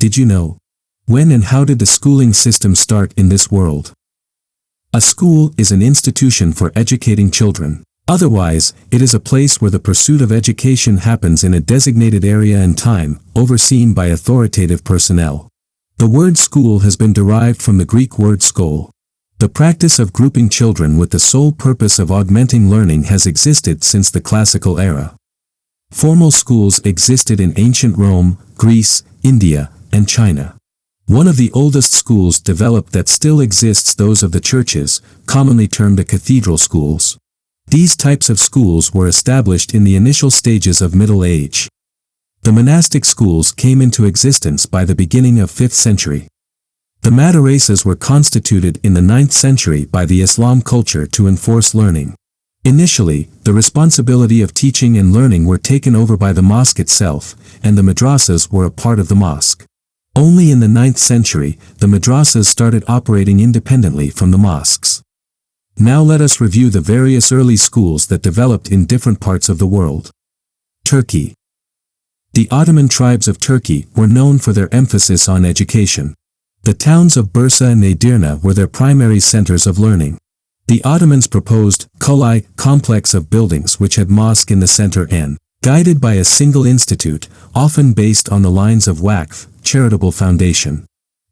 Did you know? When and how did the schooling system start in this world? A school is an institution for educating children. Otherwise, it is a place where the pursuit of education happens in a designated area and time, overseen by authoritative personnel. The word school has been derived from the Greek word skol. The practice of grouping children with the sole purpose of augmenting learning has existed since the classical era. Formal schools existed in ancient Rome, Greece, India, and China. One of the oldest schools developed that still exists, those of the churches, commonly termed the cathedral schools. These types of schools were established in the initial stages of Middle Age. The monastic schools came into existence by the beginning of 5th century. The madrasas were constituted in the 9th century by the Islam culture to enforce learning. Initially, the responsibility of teaching and learning were taken over by the mosque itself, and the madrasas were a part of the mosque. Only in the 9th century, the madrasas started operating independently from the mosques. Now let us review the various early schools that developed in different parts of the world. Turkey. The Ottoman tribes of Turkey were known for their emphasis on education. The towns of Bursa and Edirne were their primary centers of learning. The Ottomans proposed Kulay complex of buildings which had mosque in the center and, guided by a single institute, often based on the lines of Waqf, charitable foundation,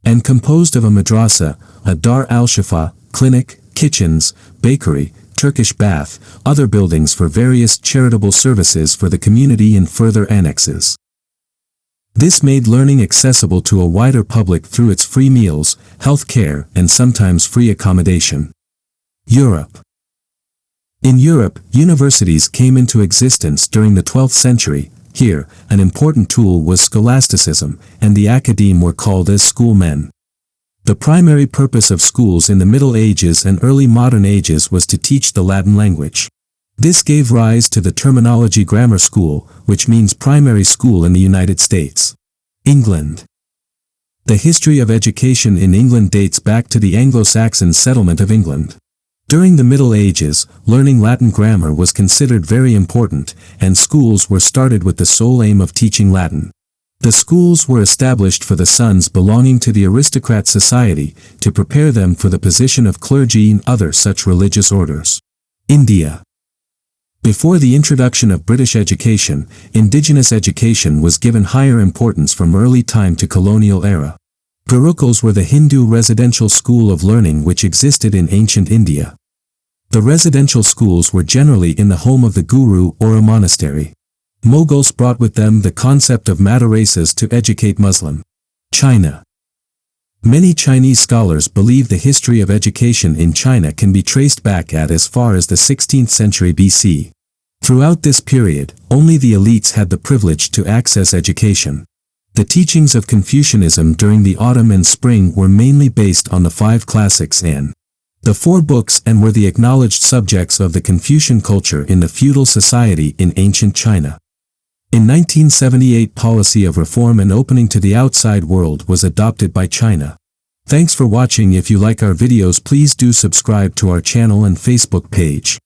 and composed of a madrasa, a dar al-shifa, clinic, kitchens, bakery, Turkish bath, other buildings for various charitable services for the community and further annexes. This made learning accessible to a wider public through its free meals, health care, and sometimes free accommodation. Europe. In Europe, universities came into existence during the 12th century. Here, an important tool was scholasticism, and the academe were called as schoolmen. The primary purpose of schools in the Middle Ages and early modern ages was to teach the Latin language. This gave rise to the terminology grammar school, which means primary school in the United States. England. The history of education in England dates back to the Anglo-Saxon settlement of England. During the Middle Ages, learning Latin grammar was considered very important, and schools were started with the sole aim of teaching Latin. The schools were established for the sons belonging to the aristocrat society, to prepare them for the position of clergy and other such religious orders. India. Before the introduction of British education, indigenous education was given higher importance from early time to colonial era. Gurukuls were the Hindu residential school of learning which existed in ancient India. The residential schools were generally in the home of the guru or a monastery. Mughals brought with them the concept of madrasas to educate Muslim. China. Many Chinese scholars believe the history of education in China can be traced back at as far as the 16th century BC. Throughout this period, only the elites had the privilege to access education. The teachings of Confucianism during the autumn and spring were mainly based on the 5 classics and the 4 books and were the acknowledged subjects of the Confucian culture in the feudal society in ancient China. In 1978, policy of reform and opening to the outside world was adopted by China. Thanks for watching. If you like our videos, please do subscribe to our channel and Facebook page.